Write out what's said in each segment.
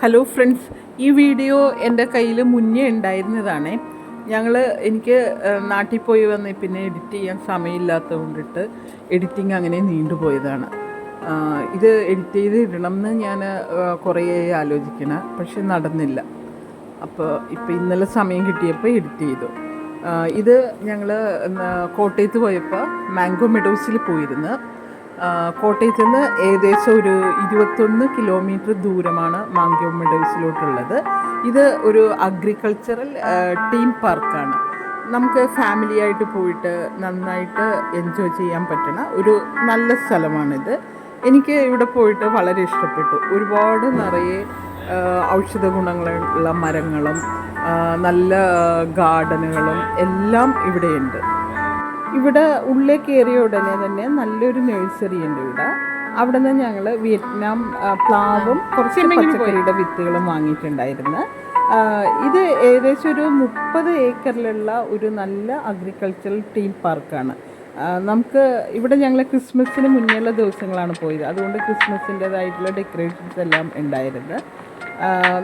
Hello friends, ഈ video എൻ്റെ കയ്യിൽ മുന്നേ ഉണ്ടായിരുന്നതാണ്. എനിക്ക് നാട്ടിൽ പോയി വന്ന് പിന്നെ എഡിറ്റ് ചെയ്യാൻ സമയമില്ലാത്തത് കൊണ്ടിട്ട് എഡിറ്റിംഗ് അങ്ങനെ നീണ്ടുപോയതാണ്. ഇത് എഡിറ്റ് ചെയ്ത് ഇടണം എന്ന് ഞാൻ കുറേ ആലോചിക്കണം, പക്ഷെ നടന്നില്ല. ഇപ്പോൾ ഇന്നലെ സമയം കിട്ടിയപ്പോൾ എഡിറ്റ് ചെയ്തു. ഇത് ഞങ്ങൾ കോട്ടയത്ത് പോയപ്പോൾ മാംഗോ മെഡോസിൽ പോയിരുന്നു. കോട്ടയത്ത് നിന്ന് ഏകദേശം ഒരു 21 കിലോമീറ്റർ ദൂരമാണ് മാംഗോ മെഡോസിലോട്ടുള്ളത്. ഇത് ഒരു അഗ്രികൾച്ചറൽ തീം പാർക്കാണ്. നമുക്ക് ഫാമിലി ആയിട്ട് പോയിട്ട് നന്നായിട്ട് എൻജോയ് ചെയ്യാൻ പറ്റുന്ന ഒരു നല്ല സ്ഥലമാണിത്. എനിക്ക് ഇവിടെ പോയിട്ട് വളരെ ഇഷ്ടപ്പെട്ടു. ഒരുപാട് നിറയെ ഔഷധ ഗുണങ്ങളുള്ള മരങ്ങളും നല്ല ഗാർഡനുകളും എല്ലാം ഇവിടെയുണ്ട്. ഇവിടെ ഉള്ളിൽ കയറിയ ഉടനെ തന്നെ നല്ലൊരു നഴ്സറി ഉണ്ട് ഇവിടെ. അവിടെ നിന്ന് ഞങ്ങൾ വിയറ്റ്നാം പ്ലാവും കുറച്ച് പച്ചക്കറിയുടെ വിത്തുകളും വാങ്ങിയിട്ടുണ്ടായിരുന്നു. ഇത് ഏകദേശം ഒരു 30 ഏക്കറിലുള്ള ഒരു നല്ല അഗ്രികൾച്ചറൽ തീം പാർക്കാണ്. നമുക്ക് ഇവിടെ ഞങ്ങൾ ക്രിസ്മസിന് മുന്നേയുള്ള ദിവസങ്ങളാണ് പോയത്. അതുകൊണ്ട് ക്രിസ്മസിൻ്റേതായിട്ടുള്ള ഡെക്കറേഷൻസ് എല്ലാം ഉണ്ടായിരുന്നു.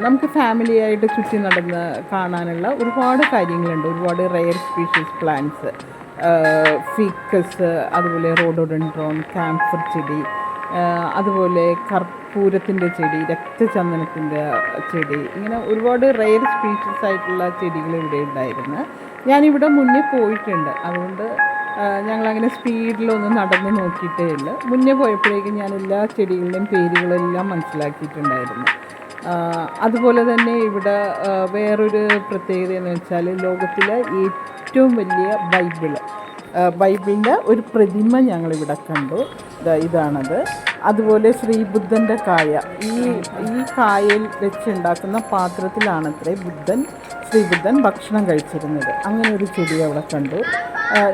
നമുക്ക് ഫാമിലിയായിട്ട് ചുറ്റി നടന്ന് കാണാനുള്ള ഒരുപാട് കാര്യങ്ങളുണ്ട്. ഒരുപാട് റെയർ സ്പീഷീസ് പ്ലാന്റ്സ്, ഫിക്കസ്, അതുപോലെ റോഡോഡെൻഡ്രോൺ, കാംഫർ ചെടി, അതുപോലെ കർപ്പൂരത്തിൻ്റെ ചെടി, രക്തചന്ദനത്തിൻ്റെ ചെടി, ഇങ്ങനെ ഒരുപാട് റെയർ സ്പീഷീസ് ആയിട്ടുള്ള ചെടികൾ ഇവിടെ ഉണ്ടായിരുന്നു. ഞാനിവിടെ മുന്നേ പോയിട്ടുണ്ട്. അതുകൊണ്ട് ഞങ്ങളങ്ങനെ സ്പീഡിലൊന്നും നടന്ന് നോക്കിയിട്ടേ ഉള്ളൂ. മുന്നേ പോയപ്പോഴേക്കും ഞാൻ എല്ലാ ചെടികളുടെയും പേരുകളെല്ലാം മനസ്സിലാക്കിയിട്ടുണ്ടായിരുന്നു. അതുപോലെ തന്നെ ഇവിടെ വേറൊരു പ്രത്യേകത എന്ന് വെച്ചാൽ ലോകത്തിലെ ഏറ്റവും വലിയ ബൈബിളിൻ്റെ ഒരു പ്രതിമ ഞങ്ങളിവിടെ കണ്ടു. ഇതാണത്. അതുപോലെ ശ്രീബുദ്ധൻ്റെ കായ, ഈ കായയിൽ വെച്ചുണ്ടാക്കുന്ന പാത്രത്തിലാണത്രേ ശ്രീബുദ്ധൻ ഭക്ഷണം കഴിച്ചിരുന്നത്. അങ്ങനെ ഒരു ചെടി അവിടെ കണ്ടു.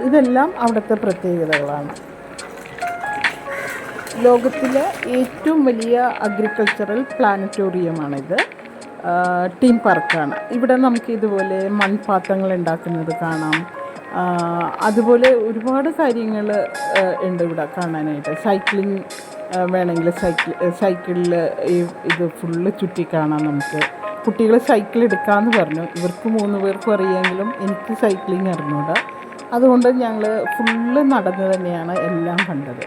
ഇതെല്ലാം അവിടുത്തെ പ്രത്യേകതകളാണ്. ലോകത്തിലെ ഏറ്റവും വലിയ അഗ്രികൾച്ചറൽ പ്ലാനറ്റോറിയമാണിത്. തീം പാർക്കാണ്. ഇവിടെ നമുക്ക് ഇതുപോലെ മൺപാത്രങ്ങൾ ഉണ്ടാക്കുന്നത് കാണാം. അതുപോലെ ഒരുപാട് കാര്യങ്ങൾ ഉണ്ട് ഇവിടെ കാണാനായിട്ട്. സൈക്ലിംഗ് വേണമെങ്കിൽ സൈക്കിളിൽ ഇത് ഫുള്ള് ചുറ്റി കാണാം നമുക്ക്. കുട്ടികൾ സൈക്കിൾ എടുക്കാമെന്ന് പറഞ്ഞു. ഇവർക്ക് 3 പേർക്കും അറിയാമെങ്കിലും എനിക്ക് സൈക്ലിംഗ് അറിഞ്ഞൂടാ. അതുകൊണ്ട് ഞങ്ങൾ ഫുള്ള് നടന്ന് തന്നെയാണ് എല്ലാം കണ്ടത്.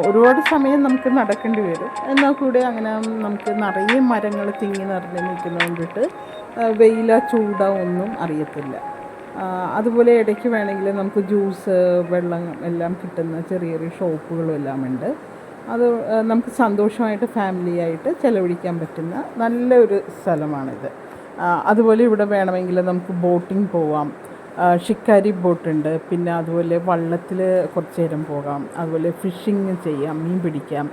ഒരുപാട് സമയം നമുക്ക് നടക്കേണ്ടി വരും. എന്നാൽ കൂടെ അങ്ങനെ നമുക്ക് നിറയെ മരങ്ങൾ തിങ്ങി നിറഞ്ഞ് നിൽക്കുന്നത് കൊണ്ടിട്ട് വെയില ചൂട ഒന്നും അറിയത്തില്ല. അതുപോലെ ഇടയ്ക്ക് വേണമെങ്കിൽ നമുക്ക് ജ്യൂസ്, വെള്ളം എല്ലാം കിട്ടുന്ന ചെറിയ ചെറിയ ഷോപ്പുകളും എല്ലാം ഉണ്ട്. അത് നമുക്ക് സന്തോഷമായിട്ട് ഫാമിലിയായിട്ട് ചിലവഴിക്കാൻ പറ്റുന്ന നല്ലൊരു സ്ഥലമാണിത്. അതുപോലെ ഇവിടെ വേണമെങ്കിൽ നമുക്ക് ബോട്ടിംഗ് പോവാം. ഷിക്കാരി ബോട്ടുണ്ട്. പിന്നെ അതുപോലെ വള്ളത്തിൽ കുറച്ച് നേരം പോകാം. അതുപോലെ ഫിഷിങ് ചെയ്യാം, മീൻ പിടിക്കാം.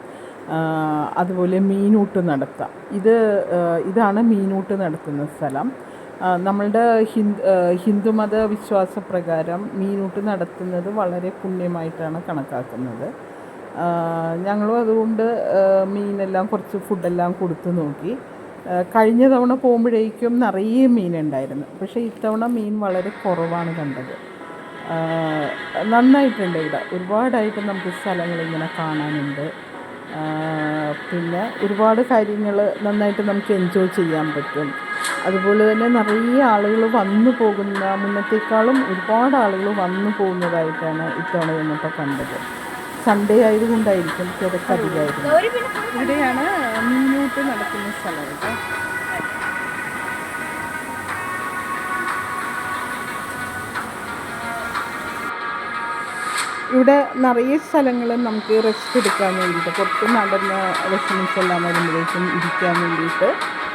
അതുപോലെ മീനൂട്ട് നടത്താം. ഇതാണ് മീനൂട്ട് നടത്തുന്ന സ്ഥലം. നമ്മളുടെ ഹിന്ദുമത വിശ്വാസപ്രകാരം മീനൂട്ട് നടത്തുന്നത് വളരെ പുണ്യമായിട്ടാണ് കണക്കാക്കുന്നത്. ഞങ്ങളും അതുകൊണ്ട് മീനെല്ലാം കുറച്ച് ഫുഡെല്ലാം കൊടുത്തു നോക്കി. കഴിഞ്ഞ തവണ പോകുമ്പോഴേക്കും നിറയെ മീനുണ്ടായിരുന്നു. പക്ഷേ ഇത്തവണ മീൻ വളരെ കുറവാണ് കണ്ടത്. നന്നായിട്ടുണ്ട് ഇവിടെ. ഒരുപാടായിട്ട് നമുക്ക് സ്ഥലങ്ങളിങ്ങനെ കാണാനുണ്ട്. പിന്നെ ഒരുപാട് കാര്യങ്ങൾ നന്നായിട്ട് നമുക്ക് എൻജോയ് ചെയ്യാൻ പറ്റും. അതുപോലെ തന്നെ നിറയെ ആളുകൾ വന്നു പോകുന്ന, മുന്നത്തേക്കാളും ഒരുപാട് ആളുകൾ വന്നു പോകുന്നതായിട്ടാണ് ഇത്തവണ വന്നപ്പോൾ കണ്ടത്. സൺഡേ ആയതുകൊണ്ടായിരിക്കും തിരക്കധികമായിരുന്നു. ഇവിടെയാണ് മീനൂട്ട് നടക്കുന്ന സ്ഥലം. ഇവിടെ നിറയെ സ്ഥലങ്ങൾ നമുക്ക് റെസ്റ്റ് എടുക്കാൻ വേണ്ടിയിട്ട്, പുറത്ത് നടന്ന് റെസിഡൻസ് എല്ലാം വരുമ്പോഴേക്കും ഇരിക്കാൻ വേണ്ടിയിട്ട്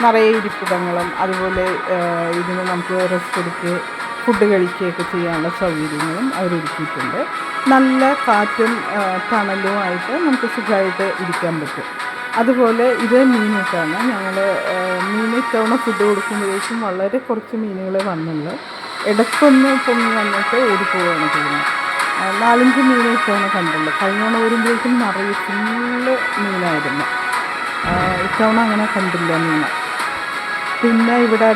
നിറയെ ഇരിപ്പിടങ്ങളും അതുപോലെ ഇതിന് നമുക്ക് റെസ്റ്റ് എടുക്കുക, ഫുഡ് കഴിക്കുകയൊക്കെ ചെയ്യാനുള്ള സൗകര്യങ്ങളും അവരൊരുക്കിയിട്ടുണ്ട്. നല്ല കാറ്റും തണലുമായിട്ട് നമുക്ക് സുഖമായിട്ട് ഇരിക്കാൻ പറ്റും. അതുപോലെ ഇത് മീനൂട്ടാണ്. ഞങ്ങൾ ഇത്തവണ ഫുഡ് കൊടുക്കുമ്പോഴേക്കും വളരെ കുറച്ച് മീനുകൾ വന്നുള്ളൂ. ഇടയ്ക്കൊന്ന് പൊങ്ങി വന്നിട്ട് ഓടിപ്പോവുകയാണ് ചെയ്യുന്നത്. 4-5 മീൻ ഇത്തവണ കണ്ടുള്ളൂ. കഴിഞ്ഞ തവണ വരുമ്പോഴേക്കും നിറയെ ഫുള്ള് മീനായിരുന്നു. ഇത്തവണ അങ്ങനെ കണ്ടില്ല മീൻ. പിന്നെ ഇവിടെ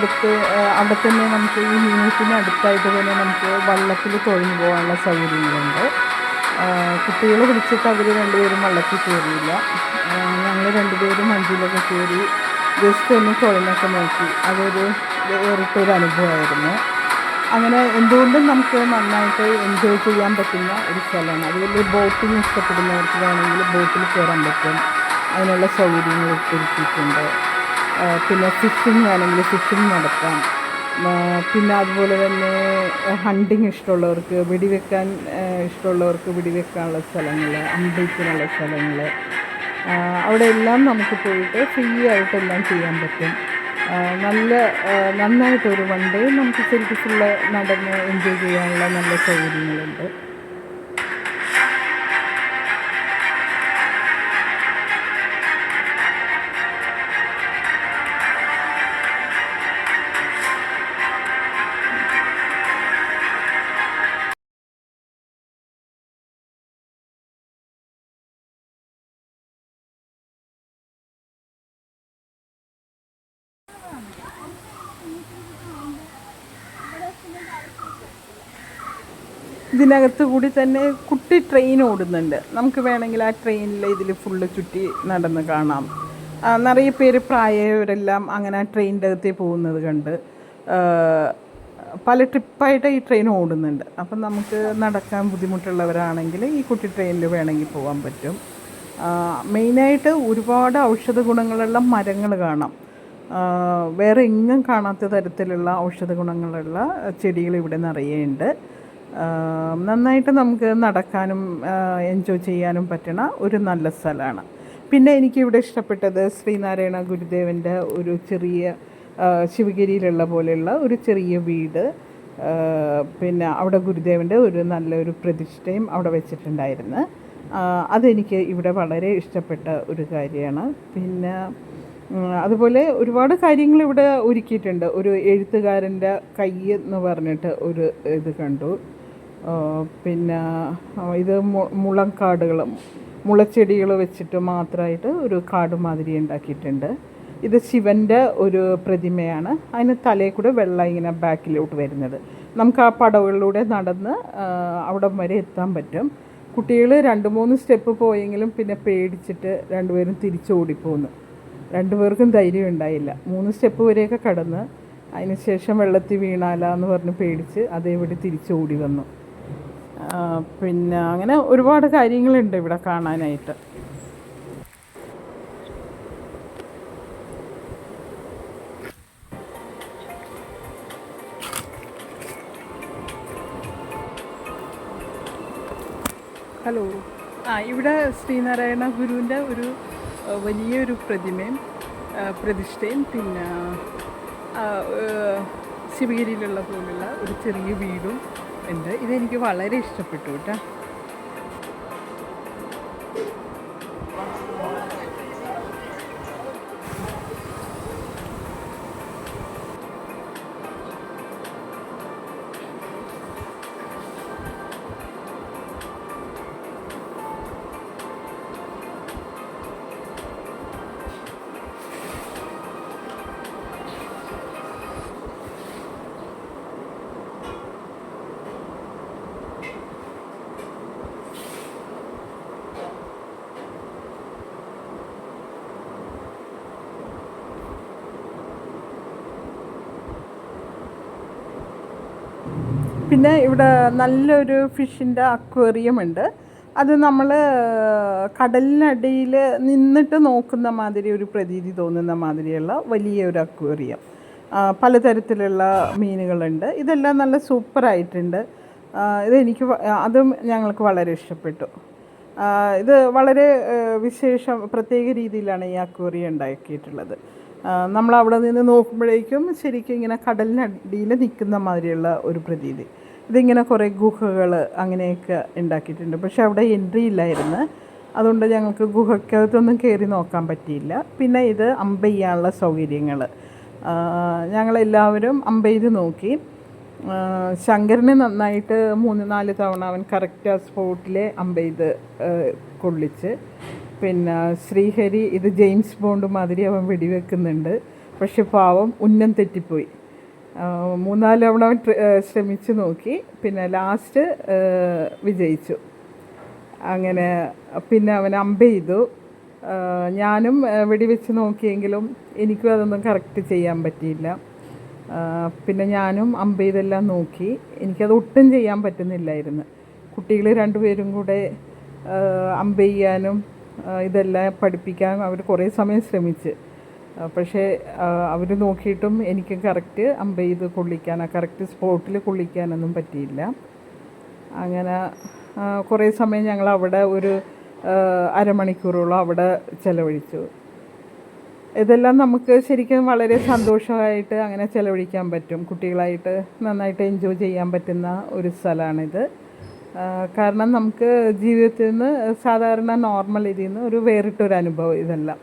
അവിടെ തന്നെ നമുക്ക് ഈ മീനൂട്ടിന് അടുത്തായിട്ട് തന്നെ നമുക്ക് വള്ളത്തിൽ തുഴഞ്ഞു പോകാനുള്ള സൗകര്യങ്ങളുണ്ട്. കുട്ടികളെ വിളിച്ചിട്ട് അവർ 2 പേരും വള്ളത്തിൽ കയറിയില്ല. ഞങ്ങൾ 2 പേരും വഞ്ചിയിലൊക്കെ കയറി ജസ്റ്റ് ഒന്ന് തുഴഞ്ഞൊക്കെ നോക്കി. അതൊരു വേറിട്ടൊരു അനുഭവമായിരുന്നു. അങ്ങനെ എന്തുകൊണ്ടും നമുക്ക് നന്നായിട്ട് എൻജോയ് ചെയ്യാൻ പറ്റുന്ന ഒരു സ്ഥലമാണ്. അതുപോലെ ബോട്ടിങ് ഇഷ്ടപ്പെടുന്നവർക്ക് വേണമെങ്കിൽ ബോട്ടിൽ കയറാൻ പറ്റും. അതിനുള്ള സൗകര്യങ്ങൾ ഒരുക്കിയിട്ടുണ്ട്. പിന്നെ ഫിഷിങ് വേണമെങ്കിൽ ഫിഷിങ് നടത്താം. പിന്നെ അതുപോലെ തന്നെ ഹണ്ടിങ് ഇഷ്ടമുള്ളവർക്ക്, വെടിവെക്കാൻ ഇഷ്ടമുള്ളവർക്ക് വെടിവെക്കാനുള്ള സ്ഥലങ്ങൾ, അമ്പെയ്ത്തിനുള്ള സ്ഥലങ്ങൾ, അവിടെ എല്ലാം നമുക്ക് പോയിട്ട് ഫ്രീ ആയിട്ടെല്ലാം ചെയ്യാൻ പറ്റും. നന്നായിട്ടൊരു വൺ ഡേ നമുക്ക് ശരിക്കും ഫുള്ള് നടന്ന് എൻജോയ് ചെയ്യാനുള്ള നല്ല സൗകര്യങ്ങളുണ്ട്. ഇതിനകത്ത് കൂടി തന്നെ കുട്ടി ട്രെയിൻ ഓടുന്നുണ്ട്. നമുക്ക് വേണമെങ്കിൽ ആ ട്രെയിനിൽ ഇതിൽ ഫുള്ള് ചുറ്റി നടന്ന് കാണാം. നിറയെ പേര് പ്രായമായവരെല്ലാം അങ്ങനെ ആ ട്രെയിനിൻ്റെ അകത്തേ പോകുന്നത് കണ്ട് പല ട്രിപ്പായിട്ട് ഈ ട്രെയിൻ ഓടുന്നുണ്ട്. അപ്പം നമുക്ക് നടക്കാൻ ബുദ്ധിമുട്ടുള്ളവരാണെങ്കിൽ ഈ കുട്ടി ട്രെയിനിൽ വേണമെങ്കിൽ പോകാൻ പറ്റും. മെയിനായിട്ട് ഒരുപാട് ഔഷധ ഗുണങ്ങളുള്ള മരങ്ങൾ കാണാം. വേറെ എങ്ങും കാണാത്ത തരത്തിലുള്ള ഔഷധ ഗുണങ്ങളുള്ള ചെടികൾ ഇവിടെ നിറയുണ്ട്. നന്നായിട്ട് നമുക്ക് നടക്കാനും എൻജോയ് ചെയ്യാനും പറ്റണ ഒരു നല്ല സ്ഥലമാണ്. പിന്നെ എനിക്കിവിടെ ഇഷ്ടപ്പെട്ടത് ശ്രീനാരായണ ഗുരുദേവൻ്റെ ഒരു ചെറിയ ശിവഗിരിയിലുള്ള പോലെയുള്ള ഒരു ചെറിയ വീട്. പിന്നെ അവിടെ ഗുരുദേവൻ്റെ ഒരു നല്ലൊരു പ്രതിഷ്ഠയും അവിടെ വെച്ചിട്ടുണ്ടായിരുന്നു. അതെനിക്ക് ഇവിടെ വളരെ ഇഷ്ടപ്പെട്ട ഒരു കാര്യമാണ്. പിന്നെ അതുപോലെ ഒരുപാട് കാര്യങ്ങൾ ഇവിടെ ഒരുക്കിയിട്ടുണ്ട്. ഒരു എഴുത്തുകാരൻ്റെ കൈ എന്ന് പറഞ്ഞിട്ട് ഒരു ഇത് കണ്ടു. പിന്നെ ഇത് മുളങ്കാടുകൾ, മുളച്ചെടികൾ വെച്ചിട്ട് മാത്രമായിട്ട് ഒരു കാട് മാതിരി ഉണ്ടാക്കിയിട്ടുണ്ട്. ഇത് ശിവൻ്റെ ഒരു പ്രതിമയാണ്. അതിന് തലയിൽ കൂടെ വെള്ളം ഇങ്ങനെ ബാക്കിലോട്ട് വരുന്നത്. നമുക്ക് ആ പടവുകളിലൂടെ നടന്ന് അവിടം വരെ എത്താൻ പറ്റും. കുട്ടികൾ 2-3 സ്റ്റെപ്പ് പോയെങ്കിലും പിന്നെ പേടിച്ചിട്ട് രണ്ടുപേരും തിരിച്ചോടിപ്പോന്നു. രണ്ടുപേർക്കും ധൈര്യം ഉണ്ടായില്ല. 3 സ്റ്റെപ്പ് വരെയൊക്കെ കടന്ന് അതിന് ശേഷം വെള്ളത്തിൽ വീണാലാന്ന് പറഞ്ഞ് പേടിച്ച് അതേപടി തിരിച്ചോടി വന്നു. പിന്നെ അങ്ങനെ ഒരുപാട് കാര്യങ്ങളുണ്ട് ഇവിടെ കാണാനായിട്ട്. ഹലോ. ഇവിടെ ശ്രീനാരായണ ഗുരുവിൻ്റെ ഒരു വലിയൊരു പ്രതിമയും പ്രതിഷ്ഠയും പിന്നെ ശിവഗിരിയിലുള്ള പോലുള്ള ഒരു ചെറിയ വീടും ഉണ്ട്. ഇതെനിക്ക് വളരെ ഇഷ്ടപ്പെട്ടു കേട്ടോ. പിന്നെ ഇവിടെ നല്ലൊരു ഫിഷിൻ്റെ അക്വേറിയം ഉണ്ട്. അത് നമ്മൾ കടലിനടിയിൽ നിന്നിട്ട് നോക്കുന്ന മാതിരി ഒരു പ്രതീതി തോന്നുന്ന മാതിരിയുള്ള വലിയൊരു അക്വേറിയം. പലതരത്തിലുള്ള മീനുകളുണ്ട്. ഇതെല്ലാം നല്ല സൂപ്പറായിട്ടുണ്ട്. അതും ഞങ്ങൾക്ക് വളരെ ഇഷ്ടപ്പെട്ടു. ഇത് വളരെ പ്രത്യേക രീതിയിലാണ് ഈ അക്വേറിയം ഉണ്ടാക്കിയിട്ടുള്ളത്. നമ്മളവിടെ നിന്ന് നോക്കുമ്പോഴേക്കും ശരിക്കും ഇങ്ങനെ കടലിനടിയിൽ നിൽക്കുന്ന മാതിരിയുള്ള ഒരു പ്രതീതി. ഇതിങ്ങനെ കുറേ ഗുഹകൾ അങ്ങനെയൊക്കെ ഉണ്ടാക്കിയിട്ടുണ്ട്. പക്ഷെ അവിടെ എൻട്രി ഇല്ലായിരുന്നു. അതുകൊണ്ട് ഞങ്ങൾക്ക് ഗുഹയ്ക്കകത്തൊന്നും കയറി നോക്കാൻ പറ്റിയില്ല. പിന്നെ ഇത് അമ്പെയ്യാനുള്ള സൗകര്യങ്ങൾ ഞങ്ങളെല്ലാവരും അമ്പെയ്ത് നോക്കി. ശങ്കരന് നന്നായിട്ട് 3-4 തവണ അവൻ കറക്റ്റ് ആ സ്പോട്ടിലെ അമ്പെയ്ത് കൊള്ളിച്ച്. പിന്നെ ശ്രീഹരി ഇത് ജെയിംസ് ബോണ്ട് മാതിരി അവൻ വെടിവെക്കുന്നുണ്ട്. പക്ഷെ പാവം ഉന്നം തെറ്റിപ്പോയി. 3-4 തവണ അവൻ ശ്രമിച്ചു നോക്കി. പിന്നെ ലാസ്റ്റ് വിജയിച്ചു. അങ്ങനെ പിന്നെ അവൻ അമ്പെയ്തു. ഞാനും വെടിവെച്ച് നോക്കിയെങ്കിലും എനിക്കും അതൊന്നും കറക്റ്റ് ചെയ്യാൻ പറ്റിയില്ല. പിന്നെ ഞാനും അമ്പ് ചെയ്തെല്ലാം നോക്കി, എനിക്കത് ഒട്ടും ചെയ്യാൻ പറ്റുന്നില്ലായിരുന്നു. കുട്ടികൾ രണ്ടുപേരും കൂടെ അമ്പ് ചെയ്യാനും ഇതെല്ലാം പഠിപ്പിക്കാൻ അവർ കുറേ സമയം ശ്രമിച്ച്. പക്ഷേ അവർ നോക്കിയിട്ടും എനിക്ക് കറക്റ്റ് അമ്പ് ചെയ്ത് കൊള്ളിക്കാനോ കറക്റ്റ് സ്പോട്ടിൽ കൊള്ളിക്കാനൊന്നും പറ്റിയില്ല. അങ്ങനെ കുറേ സമയം ഞങ്ങൾ അവിടെ ഒരു അരമണിക്കൂറോളം അവിടെ ചിലവഴിച്ചു. ഇതെല്ലാം നമുക്ക് ശരിക്കും വളരെ സന്തോഷമായിട്ട് അങ്ങനെ ചിലവഴിക്കാൻ പറ്റും. കുട്ടികളായിട്ട് നന്നായിട്ട് എൻജോയ് ചെയ്യാൻ പറ്റുന്ന ഒരു സ്ഥലമാണിത്. കാരണം നമുക്ക് ജീവിതത്തിൽ നിന്ന് സാധാരണ നോർമൽ ഇതിൽ നിന്ന് ഒരു വേറിട്ടൊരു അനുഭവം ഇതെല്ലാം.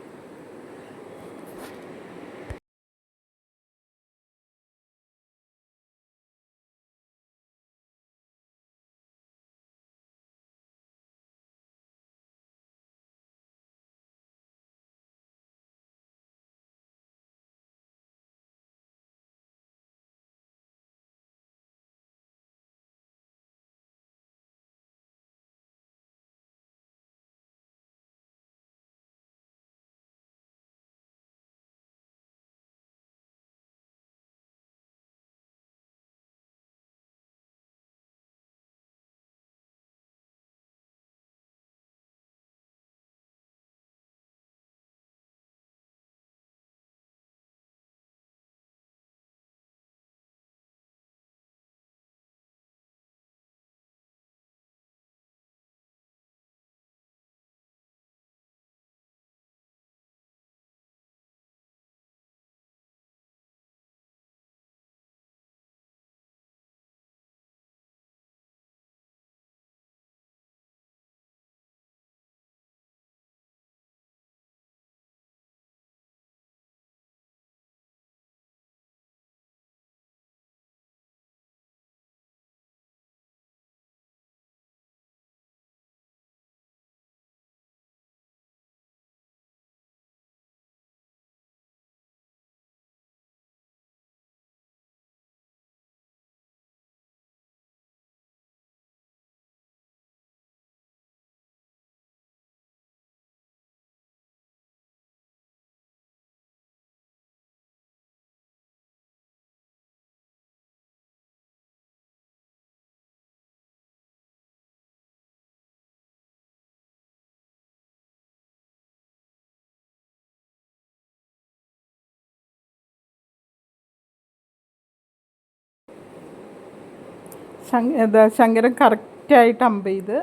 ശങ്കരൻ കറക്റ്റായിട്ട് അമ്പ് ചെയ്ത്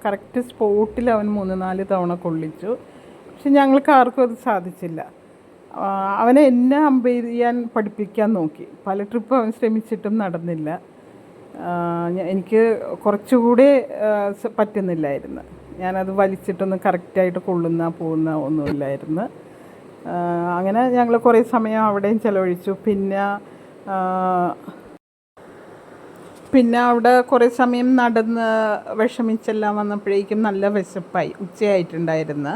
കറക്റ്റ് സ്പോട്ടിൽ അവൻ 3-4 തവണ കൊള്ളിച്ചു. പക്ഷെ ഞങ്ങൾക്ക് ആർക്കും അത് സാധിച്ചില്ല. അവനെ എന്നെ അമ്പ് ചെയ്യാൻ പഠിപ്പിക്കാൻ നോക്കി. പല ട്രിപ്പ് അവൻ ശ്രമിച്ചിട്ടും നടന്നില്ല. എനിക്ക് കുറച്ചുകൂടി പറ്റുന്നില്ലായിരുന്നു. ഞാനത് വലിച്ചിട്ടൊന്നും കറക്റ്റായിട്ട് കൊള്ളുന്ന പോകുന്ന ഒന്നുമില്ലായിരുന്നു. അങ്ങനെ ഞങ്ങൾ കുറേ സമയം അവിടെയും ചിലവഴിച്ചു. പിന്നെ അവിടെ കുറേ സമയം നടന്ന് വിഷമിച്ചെല്ലാം വന്നപ്പോഴേക്കും നല്ല വിശപ്പായി, ഉച്ചയായിട്ടുണ്ടായിരുന്നു.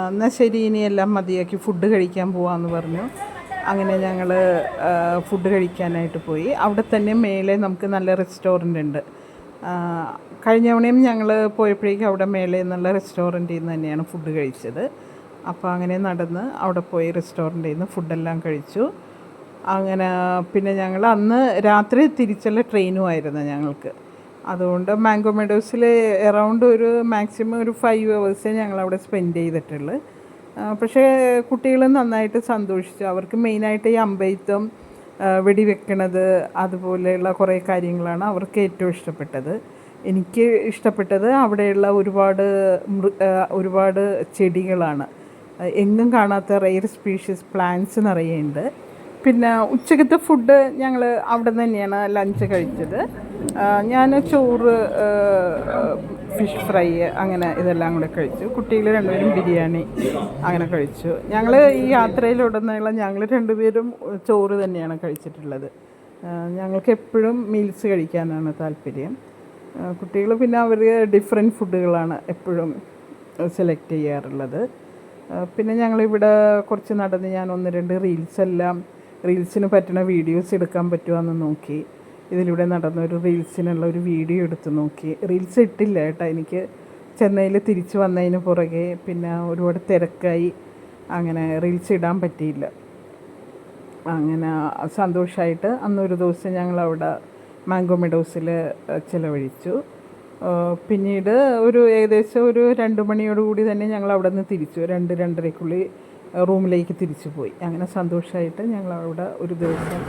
എന്നാൽ ശരി, ഇനിയെല്ലാം മതിയാക്കി ഫുഡ് കഴിക്കാൻ പോകാമെന്ന് പറഞ്ഞു. അങ്ങനെ ഞങ്ങൾ ഫുഡ് കഴിക്കാനായിട്ട് പോയി. അവിടെ തന്നെ മേലെ നമുക്ക് നല്ല റെസ്റ്റോറൻ്റ് ഉണ്ട്. കഴിഞ്ഞ തവണയും ഞങ്ങൾ പോയപ്പോഴേക്കും അവിടെ മേലെ എന്നുള്ള റെസ്റ്റോറൻറ്റിൽ നിന്ന് തന്നെയാണ് ഫുഡ് കഴിച്ചത്. അപ്പോൾ അങ്ങനെ നടന്ന് അവിടെ പോയി റെസ്റ്റോറൻറ്റിൽ നിന്ന് ഫുഡെല്ലാം കഴിച്ചു. അങ്ങനെ പിന്നെ ഞങ്ങൾ അന്ന് രാത്രി തിരിച്ചുള്ള ട്രെയിനുമായിരുന്നു ഞങ്ങൾക്ക്. അതുകൊണ്ട് മാംഗോ മെഡോസിൽ എറൗണ്ട് ഒരു മാക്സിമം ഒരു 5 hours ഞങ്ങളവിടെ സ്പെൻഡ് ചെയ്തിട്ടുള്ളൂ. പക്ഷേ കുട്ടികൾ നന്നായിട്ട് സന്തോഷിച്ചു. അവർക്ക് മെയിനായിട്ട് ഈ അമ്പെയ്ത്തും വെടിവെക്കണത് അതുപോലെയുള്ള കുറേ കാര്യങ്ങളാണ് അവർക്ക് ഏറ്റവും ഇഷ്ടപ്പെട്ടത്. എനിക്ക് ഇഷ്ടപ്പെട്ടത് അവിടെയുള്ള ഒരുപാട് ചെടികളാണ്. എങ്ങും കാണാത്ത റെയർ സ്പീഷീസ് പ്ലാന്റ്സ് നിറയുന്നുണ്ട്. പിന്നെ ഉച്ചക്കത്തെ ഫുഡ് ഞങ്ങൾ അവിടെ നിന്ന് തന്നെയാണ് ലഞ്ച് കഴിച്ചത്. ഞാൻ ചോറ്, ഫിഷ് ഫ്രൈ അങ്ങനെ ഇതെല്ലാം കൂടെ കഴിച്ചു. കുട്ടികൾ രണ്ടുപേരും ബിരിയാണി അങ്ങനെ കഴിച്ചു. ഞങ്ങൾ ഈ യാത്രയിലുടനീളം ഞങ്ങൾ രണ്ടുപേരും ചോറ് തന്നെയാണ് കഴിച്ചിട്ടുള്ളത്. ഞങ്ങൾക്ക് എപ്പോഴും മീൽസ് കഴിക്കാനാണ് താല്പര്യം. കുട്ടികൾ പിന്നെ അവർ ഡിഫറെൻറ്റ് ഫുഡുകളാണ് എപ്പോഴും സെലക്ട് ചെയ്യാറുള്ളത്. പിന്നെ ഞങ്ങളിവിടെ കുറച്ച് നടന്ന് ഞാൻ 1-2 റീൽസിന് പറ്റുന്ന വീഡിയോസ് എടുക്കാൻ പറ്റുമോയെന്ന് നോക്കി. ഇതിലൂടെ നടന്നൊരു റീൽസിനുള്ള ഒരു വീഡിയോ എടുത്ത് നോക്കി. റീൽസ് ഇട്ടില്ല കേട്ടോ, എനിക്ക് ചെന്നൈയിൽ തിരിച്ച് വന്നതിന് പുറകെ പിന്നെ ഒരുപാട് തിരക്കായി, അങ്ങനെ റീൽസ് ഇടാൻ പറ്റിയില്ല. അങ്ങനെ സന്തോഷമായിട്ട് അന്നൊരു ദിവസം ഞങ്ങളവിടെ മാംഗോ മെഡോസിൽ ചിലവഴിച്ചു. പിന്നീട് ഏകദേശം ഒരു 2 മണിയോടുകൂടി തന്നെ ഞങ്ങൾ അവിടെ നിന്ന് തിരിച്ചു, 2-2:30 റൂമിലേക്ക് തിരിച്ചു പോയി. അങ്ങനെ സന്തോഷമായിട്ട് ഞങ്ങളവിടെ ഒരു ദിവസം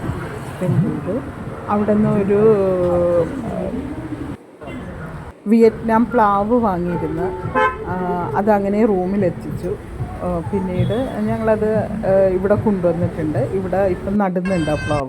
സ്പെൻഡ് ചെയ്തു. അവിടെ നിന്ന് ഒരു വിയറ്റ്നാം പ്ലാവ് വാങ്ങിയിരുന്ന് അതങ്ങനെ റൂമിലെത്തിച്ചു. പിന്നീട് ഞങ്ങളത് ഇവിടെ കൊണ്ടുവന്നിട്ടുണ്ട്. ഇവിടെ ഇപ്പം നടുന്നുണ്ട് ആ പ്ലാവ്.